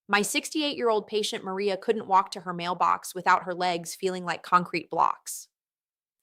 My 68-year-old patient Maria couldn't walk to her mailbox without her legs feeling like concrete blocks.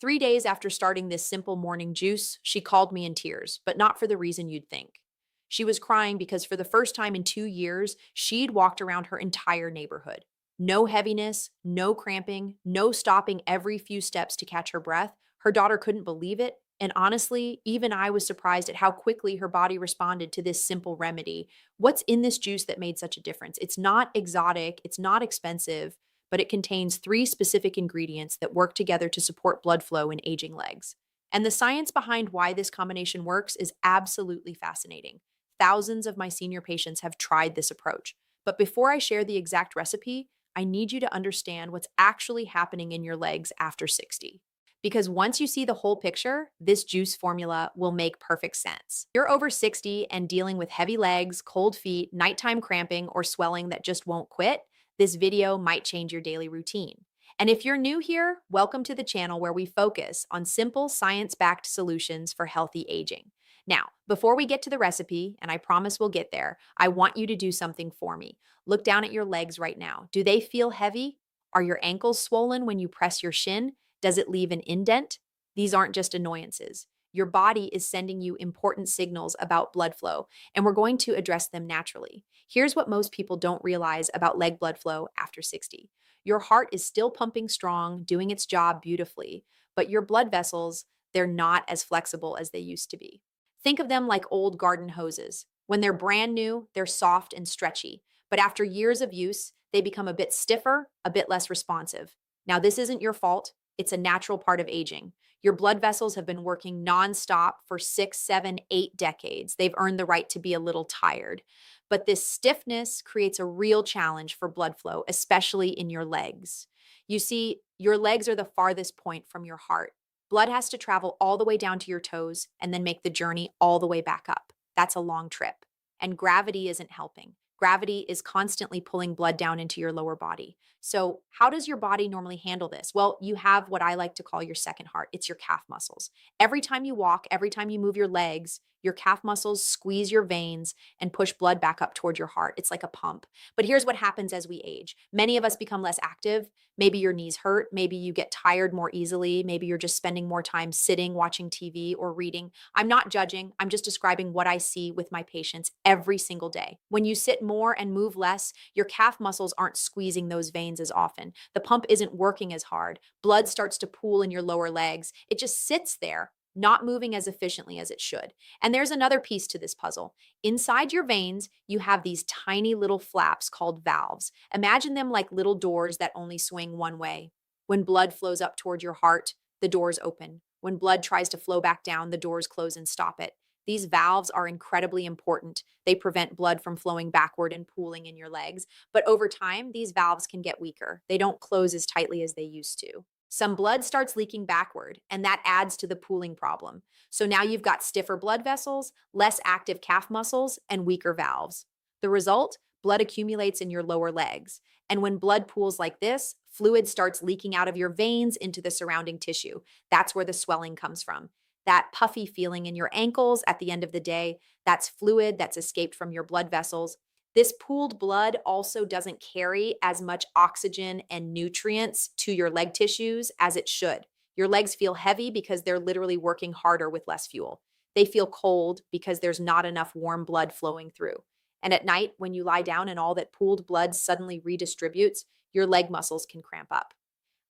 3 days after starting this simple morning juice, she called me in tears, but not for the reason you'd think. She was crying because for the first time in 2 years, she'd walked around her entire neighborhood. No heaviness, no cramping, no stopping every few steps to catch her breath. Her daughter couldn't believe it. And honestly, even I was surprised at how quickly her body responded to this simple remedy. What's in this juice that made such a difference? It's not exotic, it's not expensive, but it contains three specific ingredients that work together to support blood flow in aging legs. And the science behind why this combination works is absolutely fascinating. Thousands of my senior patients have tried this approach. But before I share the exact recipe, I need you to understand what's actually happening in your legs after 60. Because once you see the whole picture, this juice formula will make perfect sense. You're over 60 and dealing with heavy legs, cold feet, nighttime cramping, or swelling that just won't quit, this video might change your daily routine. And if you're new here, welcome to the channel where we focus on simple science-backed solutions for healthy aging. Now, before we get to the recipe, and I promise we'll get there, I want you to do something for me. Look down at your legs right now. Do they feel heavy? Are your ankles swollen when you press your shin? Does it leave an indent? These aren't just annoyances. Your body is sending you important signals about blood flow, and we're going to address them naturally. Here's what most people don't realize about leg blood flow after 60. Your heart is still pumping strong, doing its job beautifully, but your blood vessels, they're not as flexible as they used to be. Think of them like old garden hoses. When they're brand new, they're soft and stretchy, but after years of use, they become a bit stiffer, a bit less responsive. Now, this isn't your fault. It's a natural part of aging. Your blood vessels have been working nonstop for 6, 7, 8 decades. They've earned the right to be a little tired. But this stiffness creates a real challenge for blood flow, especially in your legs. You see, your legs are the farthest point from your heart. Blood has to travel all the way down to your toes and then make the journey all the way back up. That's a long trip. And gravity isn't helping. Gravity is constantly pulling blood down into your lower body. So, how does your body normally handle this? Well, you have what I like to call your second heart. It's your calf muscles. Every time you walk, every time you move your legs, your calf muscles squeeze your veins and push blood back up toward your heart. It's like a pump. But here's what happens as we age. Many of us become less active. Maybe your knees hurt. Maybe you get tired more easily. Maybe you're just spending more time sitting, watching TV, or reading. I'm not judging. I'm just describing what I see with my patients every single day. When you sit more and move less, your calf muscles aren't squeezing those veins as often. The pump isn't working as hard. Blood starts to pool in your lower legs. It just sits there, not moving as efficiently as it should. And there's another piece to this puzzle. Inside your veins, you have these tiny little flaps called valves. Imagine them like little doors that only swing one way. When blood flows up toward your heart, the doors open. When blood tries to flow back down, the doors close and stop it. These valves are incredibly important. They prevent blood from flowing backward and pooling in your legs. But over time, these valves can get weaker. They don't close as tightly as they used to. Some blood starts leaking backward, and that adds to the pooling problem. So now you've got stiffer blood vessels, less active calf muscles, and weaker valves. The result? Blood accumulates in your lower legs. And when blood pools like this, fluid starts leaking out of your veins into the surrounding tissue. That's where the swelling comes from. That puffy feeling in your ankles at the end of the day, that's fluid that's escaped from your blood vessels. This pooled blood also doesn't carry as much oxygen and nutrients to your leg tissues as it should. Your legs feel heavy because they're literally working harder with less fuel. They feel cold because there's not enough warm blood flowing through. And at night, when you lie down and all that pooled blood suddenly redistributes, your leg muscles can cramp up.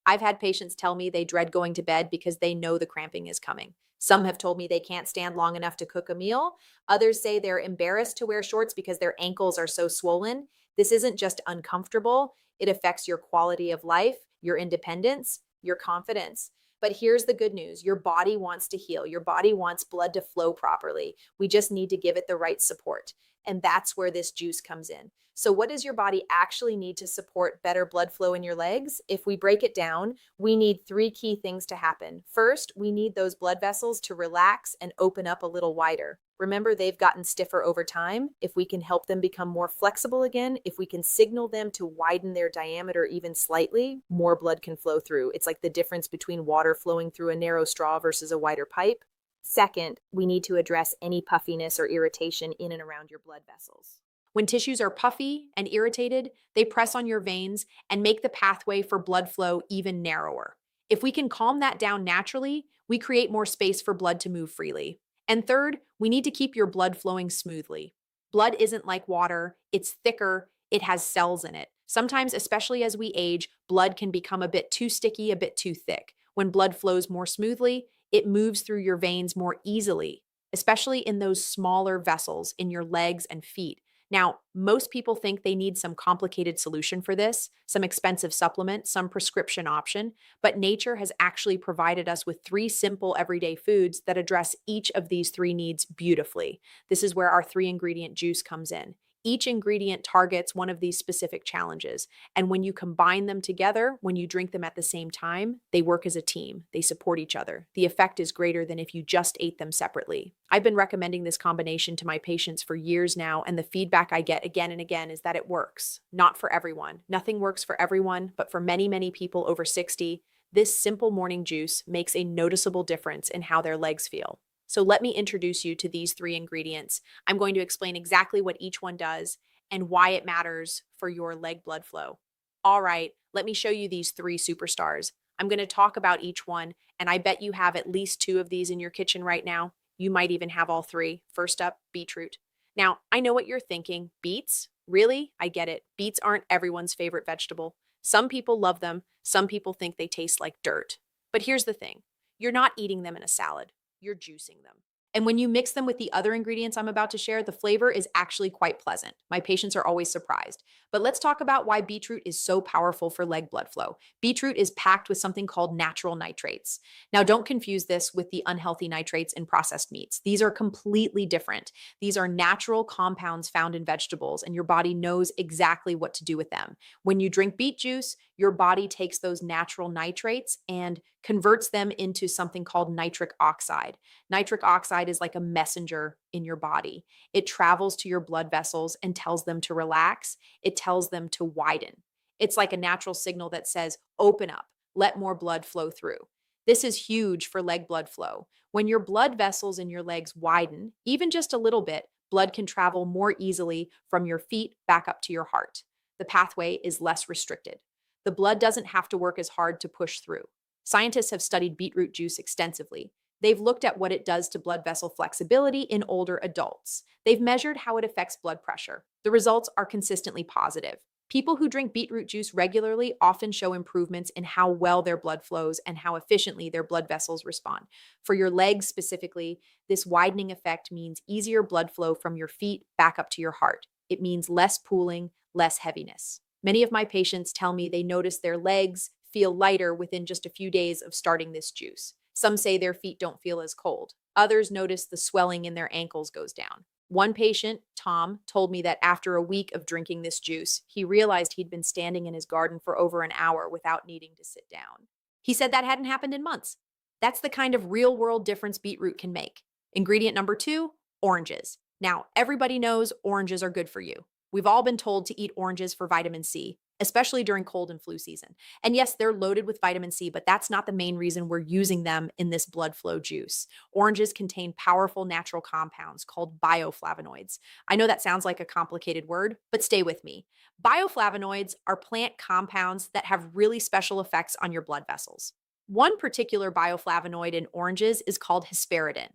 I've had patients tell me they dread going to bed because they know the cramping is coming. Some have told me they can't stand long enough to cook a meal. Others say they're embarrassed to wear shorts because their ankles are so swollen. This isn't just uncomfortable, it affects your quality of life, your independence, your confidence. But here's the good news. Your body wants to heal. Your body wants blood to flow properly. We just need to give it the right support. And that's where this juice comes in. So what does your body actually need to support better blood flow in your legs? If we break it down, we need three key things to happen. First, we need those blood vessels to relax and open up a little wider. Remember, they've gotten stiffer over time. If we can help them become more flexible again, if we can signal them to widen their diameter even slightly, more blood can flow through. It's like the difference between water flowing through a narrow straw versus a wider pipe. Second, we need to address any puffiness or irritation in and around your blood vessels. When tissues are puffy and irritated, they press on your veins and make the pathway for blood flow even narrower. If we can calm that down naturally, we create more space for blood to move freely. And third, we need to keep your blood flowing smoothly. Blood isn't like water, it's thicker, it has cells in it. Sometimes, especially as we age, blood can become a bit too sticky, a bit too thick. When blood flows more smoothly, it moves through your veins more easily, especially in those smaller vessels in your legs and feet. Now, most people think they need some complicated solution for this, some expensive supplement, some prescription option, but nature has actually provided us with three simple everyday foods that address each of these three needs beautifully. This is where our three-ingredient juice comes in. Each ingredient targets one of these specific challenges, and when you combine them together, when you drink them at the same time, they work as a team. They support each other. The effect is greater than if you just ate them separately. I've been recommending this combination to my patients for years now, and the feedback I get again and again is that it works. Not for everyone. Nothing works for everyone, but for many, many people over 60, this simple morning juice makes a noticeable difference in how their legs feel. So let me introduce you to these three ingredients. I'm going to explain exactly what each one does and why it matters for your leg blood flow. All right, let me show you these three superstars. I'm going to talk about each one, and I bet you have at least two of these in your kitchen right now. You might even have all three. First up, beetroot. Now, I know what you're thinking. Beets? Really? I get it. Beets aren't everyone's favorite vegetable. Some people love them. Some people think they taste like dirt. But here's the thing. You're not eating them in a salad. You're juicing them. And when you mix them with the other ingredients I'm about to share, the flavor is actually quite pleasant. My patients are always surprised. But let's talk about why beetroot is so powerful for leg blood flow. Beetroot is packed with something called natural nitrates. Now, don't confuse this with the unhealthy nitrates in processed meats. These are completely different. These are natural compounds found in vegetables, and your body knows exactly what to do with them. When you drink beet juice, your body takes those natural nitrates and converts them into something called nitric oxide. Nitric oxide is like a messenger in your body. It travels to your blood vessels and tells them to relax. It tells them to widen. It's like a natural signal that says, open up, let more blood flow through. This is huge for leg blood flow. When your blood vessels in your legs widen, even just a little bit, blood can travel more easily from your feet back up to your heart. The pathway is less restricted. The blood doesn't have to work as hard to push through. Scientists have studied beetroot juice extensively. They've looked at what it does to blood vessel flexibility in older adults. They've measured how it affects blood pressure. The results are consistently positive. People who drink beetroot juice regularly often show improvements in how well their blood flows and how efficiently their blood vessels respond. For your legs specifically, this widening effect means easier blood flow from your feet back up to your heart. It means less pooling, less heaviness. Many of my patients tell me they notice their legs feel lighter within just a few days of starting this juice. Some say their feet don't feel as cold. Others notice the swelling in their ankles goes down. One patient, Tom, told me that after a week of drinking this juice, he realized he'd been standing in his garden for over an hour without needing to sit down. He said that hadn't happened in months. That's the kind of real-world difference beetroot can make. Ingredient number 2, oranges. Now, everybody knows oranges are good for you. We've all been told to eat oranges for vitamin C, especially during cold and flu season. And yes, they're loaded with vitamin C, but that's not the main reason we're using them in this blood flow juice. Oranges contain powerful natural compounds called bioflavonoids. I know that sounds like a complicated word, but stay with me. Bioflavonoids are plant compounds that have really special effects on your blood vessels. One particular bioflavonoid in oranges is called hesperidin.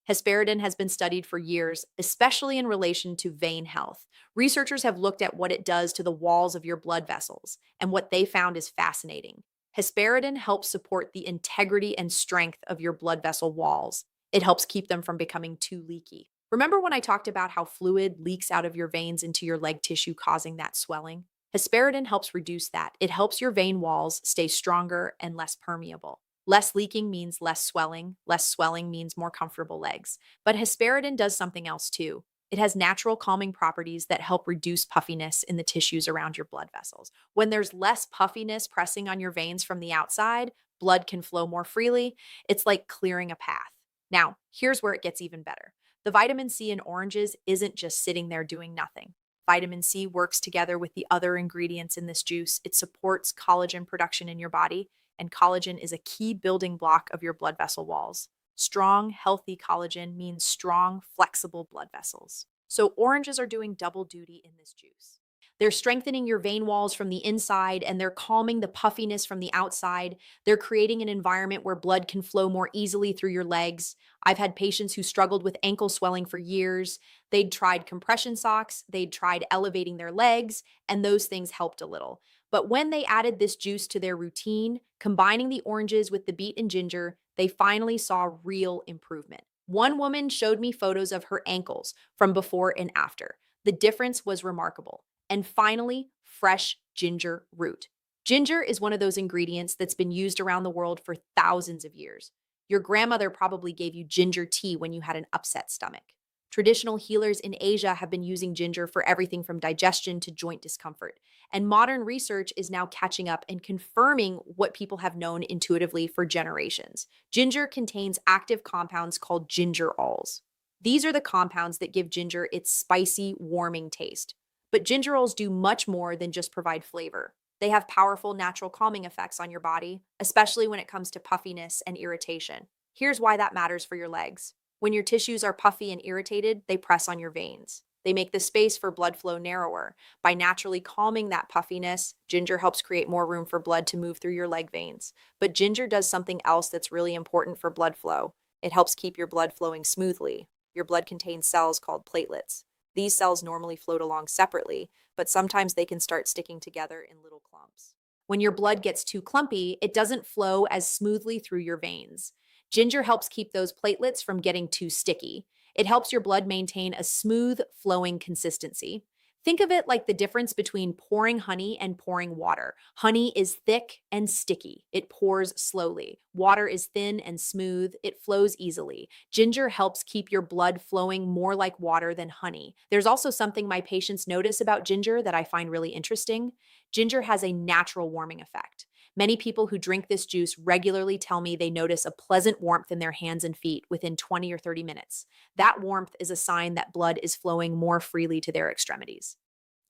Hesperidin has been studied for years, especially in relation to vein health. Researchers have looked at what it does to the walls of your blood vessels, and what they found is fascinating. Hesperidin helps support the integrity and strength of your blood vessel walls. It helps keep them from becoming too leaky. Remember when I talked about how fluid leaks out of your veins into your leg tissue, causing that swelling? Hesperidin helps reduce that. It helps your vein walls stay stronger and less permeable. Less leaking means less swelling. Less swelling means more comfortable legs. But hesperidin does something else too. It has natural calming properties that help reduce puffiness in the tissues around your blood vessels. When there's less puffiness pressing on your veins from the outside, blood can flow more freely. It's like clearing a path. Now, here's where it gets even better. The vitamin C in oranges isn't just sitting there doing nothing. Vitamin C works together with the other ingredients in this juice. It supports collagen production in your body, and collagen is a key building block of your blood vessel walls. Strong, healthy collagen means strong, flexible blood vessels. So oranges are doing double duty in this juice. They're strengthening your vein walls from the inside and they're calming the puffiness from the outside. They're creating an environment where blood can flow more easily through your legs. I've had patients who struggled with ankle swelling for years. They'd tried compression socks, they'd tried elevating their legs, and those things helped a little. But when they added this juice to their routine, combining the oranges with the beet and ginger, they finally saw real improvement. One woman showed me photos of her ankles from before and after. The difference was remarkable. And finally, fresh ginger root. Ginger is one of those ingredients that's been used around the world for thousands of years. Your grandmother probably gave you ginger tea when you had an upset stomach. Traditional healers in Asia have been using ginger for everything from digestion to joint discomfort. And modern research is now catching up and confirming what people have known intuitively for generations. Ginger contains active compounds called gingerols. These are the compounds that give ginger its spicy, warming taste. But gingerols do much more than just provide flavor. They have powerful natural calming effects on your body, especially when it comes to puffiness and irritation. Here's why that matters for your legs. When your tissues are puffy and irritated, they press on your veins. They make the space for blood flow narrower. By naturally calming that puffiness, ginger helps create more room for blood to move through your leg veins. But ginger does something else that's really important for blood flow. It helps keep your blood flowing smoothly. Your blood contains cells called platelets. These cells normally float along separately, but sometimes they can start sticking together in little clumps. When your blood gets too clumpy, it doesn't flow as smoothly through your veins. Ginger helps keep those platelets from getting too sticky. It helps your blood maintain a smooth, flowing consistency. Think of it like the difference between pouring honey and pouring water. Honey is thick and sticky. It pours slowly. Water is thin and smooth. It flows easily. Ginger helps keep your blood flowing more like water than honey. There's also something my patients notice about ginger that I find really interesting. Ginger has a natural warming effect. Many people who drink this juice regularly tell me they notice a pleasant warmth in their hands and feet within 20 or 30 minutes. That warmth is a sign that blood is flowing more freely to their extremities.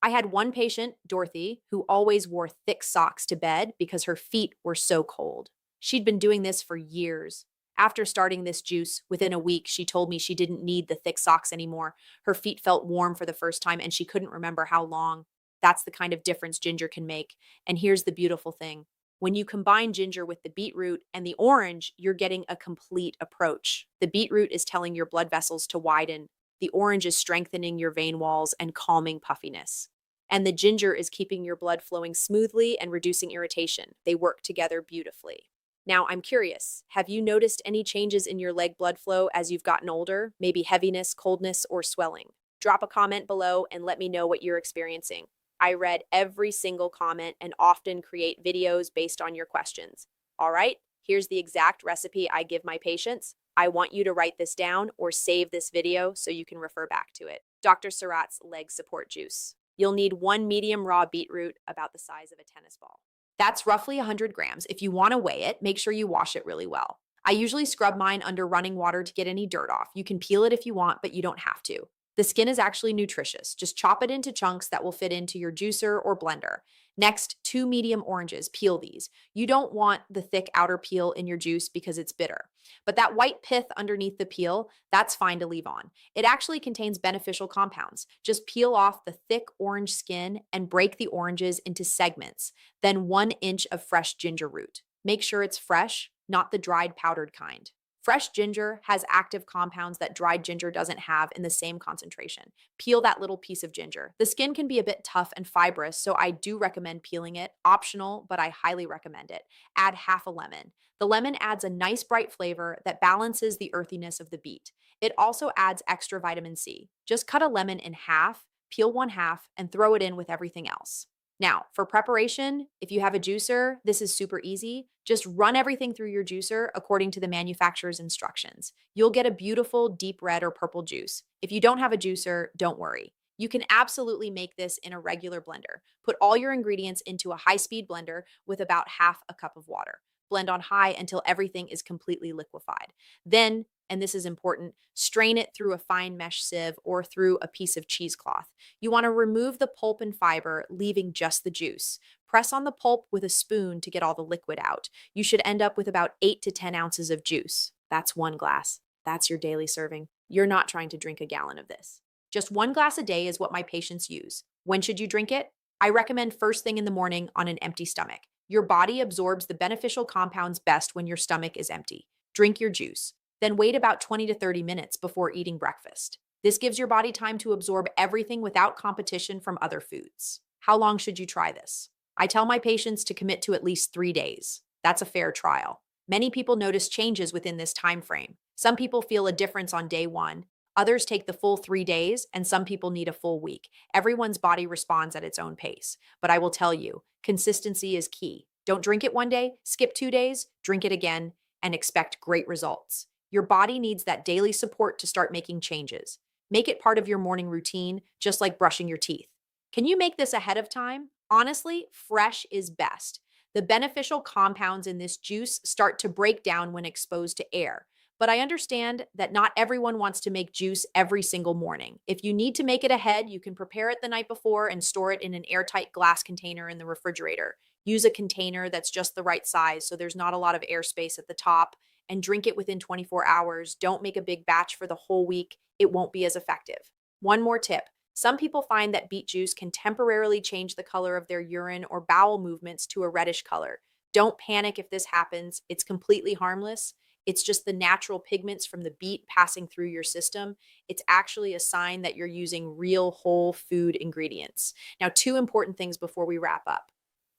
I had one patient, Dorothy, who always wore thick socks to bed because her feet were so cold. She'd been doing this for years. After starting this juice, within a week, she told me she didn't need the thick socks anymore. Her feet felt warm for the first time and she couldn't remember how long. That's the kind of difference ginger can make. And here's the beautiful thing. When you combine ginger with the beetroot and the orange, you're getting a complete approach. The beetroot is telling your blood vessels to widen. The orange is strengthening your vein walls and calming puffiness. And the ginger is keeping your blood flowing smoothly and reducing irritation. They work together beautifully. Now, I'm curious, have you noticed any changes in your leg blood flow as you've gotten older? Maybe heaviness, coldness, or swelling? Drop a comment below and let me know what you're experiencing. I read every single comment and often create videos based on your questions. All right, here's the exact recipe I give my patients. I want you to write this down or save this video so you can refer back to it. Dr. Surratt's Leg Support Juice. You'll need 1 medium raw beetroot about the size of a tennis ball. That's roughly 100 grams. If you want to weigh it, make sure you wash it really well. I usually scrub mine under running water to get any dirt off. You can peel it if you want, but you don't have to. The skin is actually nutritious. Just chop it into chunks that will fit into your juicer or blender. Next, 2 medium oranges. Peel these. You don't want the thick outer peel in your juice because it's bitter. But that white pith underneath the peel, that's fine to leave on. It actually contains beneficial compounds. Just peel off the thick orange skin and break the oranges into segments. Then 1 inch of fresh ginger root. Make sure it's fresh, not the dried powdered kind. Fresh ginger has active compounds that dried ginger doesn't have in the same concentration. Peel that little piece of ginger. The skin can be a bit tough and fibrous, so I do recommend peeling it. Optional, but I highly recommend it. Add half a lemon. The lemon adds a nice bright flavor that balances the earthiness of the beet. It also adds extra vitamin C. Just cut a lemon in half, peel 1/2, and throw it in with everything else. Now, for preparation, if you have a juicer, this is super easy. Just run everything through your juicer according to the manufacturer's instructions. You'll get a beautiful deep red or purple juice. If you don't have a juicer, don't worry. You can absolutely make this in a regular blender. Put all your ingredients into a high-speed blender with about half a cup of water. Blend on high until everything is completely liquefied. Then, and this is important, strain it through a fine mesh sieve or through a piece of cheesecloth. You want to remove the pulp and fiber, leaving just the juice. Press on the pulp with a spoon to get all the liquid out. You should end up with about 8 to 10 ounces of juice. That's 1 glass. That's your daily serving. You're not trying to drink a gallon of this. Just 1 glass a day is what my patients use. When should you drink it? I recommend first thing in the morning on an empty stomach. Your body absorbs the beneficial compounds best when your stomach is empty. Drink your juice. Then wait about 20 to 30 minutes before eating breakfast. This gives your body time to absorb everything without competition from other foods. How long should you try this? I tell my patients to commit to at least 3 days. That's a fair trial. Many people notice changes within this time frame. Some people feel a difference on day 1. Others take the full 3 days, and some people need a full week. Everyone's body responds at its own pace. But I will tell you, consistency is key. Don't drink it one day, skip 2 days, drink it again, and expect great results. Your body needs that daily support to start making changes. Make it part of your morning routine, just like brushing your teeth. Can you make this ahead of time? Honestly, fresh is best. The beneficial compounds in this juice start to break down when exposed to air. But I understand that not everyone wants to make juice every single morning. If you need to make it ahead, you can prepare it the night before and store it in an airtight glass container in the refrigerator. Use a container that's just the right size so there's not a lot of airspace at the top, and drink it within 24 hours. Don't make a big batch for the whole week. It won't be as effective. One more tip. Some people find that beet juice can temporarily change the color of their urine or bowel movements to a reddish color. Don't panic if this happens. It's completely harmless. It's just the natural pigments from the beet passing through your system. It's actually a sign that you're using real whole food ingredients. Now, 2 important things before we wrap up.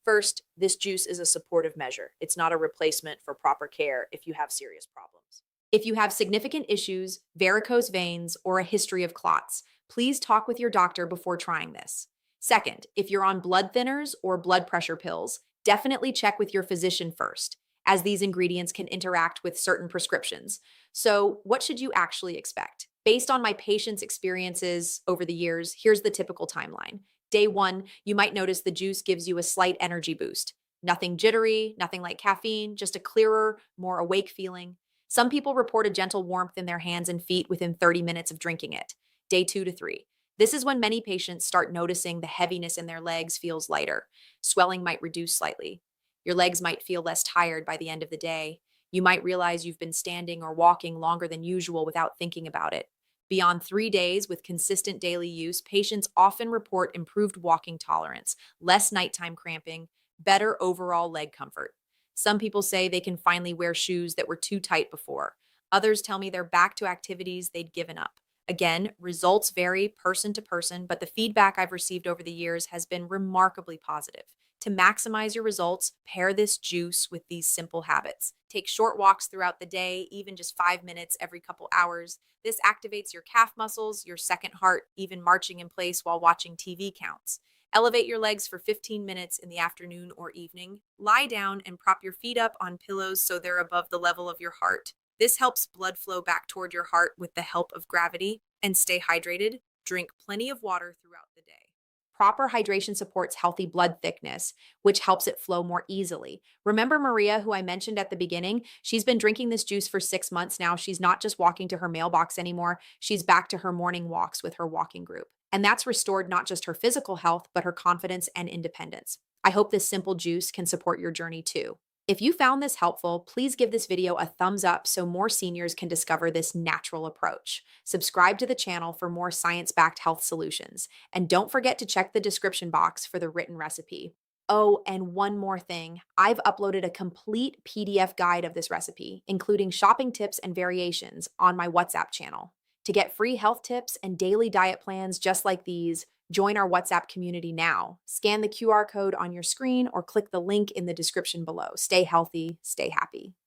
First, this juice is a supportive measure. It's not a replacement for proper care if you have serious problems. If you have significant issues, varicose veins, or a history of clots, please talk with your doctor before trying this. Second, if you're on blood thinners or blood pressure pills, definitely check with your physician first, as these ingredients can interact with certain prescriptions. So, what should you actually expect? Based on my patients' experiences over the years, here's the typical timeline. Day 1, you might notice the juice gives you a slight energy boost. Nothing jittery, nothing like caffeine, just a clearer, more awake feeling. Some people report a gentle warmth in their hands and feet within 30 minutes of drinking it. Day 2 to 3. This is when many patients start noticing the heaviness in their legs feels lighter. Swelling might reduce slightly. Your legs might feel less tired by the end of the day. You might realize you've been standing or walking longer than usual without thinking about it. Beyond 3 days with consistent daily use, patients often report improved walking tolerance, less nighttime cramping, better overall leg comfort. Some people say they can finally wear shoes that were too tight before. Others tell me they're back to activities they'd given up. Again, results vary person to person, but the feedback I've received over the years has been remarkably positive. To maximize your results, pair this juice with these simple habits. Take short walks throughout the day, even just 5 minutes every couple hours. This activates your calf muscles, your second heart, even marching in place while watching TV counts. Elevate your legs for 15 minutes in the afternoon or evening. Lie down and prop your feet up on pillows so they're above the level of your heart. This helps blood flow back toward your heart with the help of gravity. And stay hydrated. Drink plenty of water throughout the day. Proper hydration supports healthy blood thickness, which helps it flow more easily. Remember Maria, who I mentioned at the beginning? She's been drinking this juice for 6 months now. She's not just walking to her mailbox anymore. She's back to her morning walks with her walking group. And that's restored not just her physical health, but her confidence and independence. I hope this simple juice can support your journey too. If you found this helpful, please give this video a thumbs up so more seniors can discover this natural approach. Subscribe to the channel for more science-backed health solutions. And don't forget to check the description box for the written recipe. Oh, and one more thing. I've uploaded a complete PDF guide of this recipe, including shopping tips and variations, on my WhatsApp channel. To get free health tips and daily diet plans just like these, join our WhatsApp community now. Scan the QR code on your screen or click the link in the description below. Stay healthy, stay happy.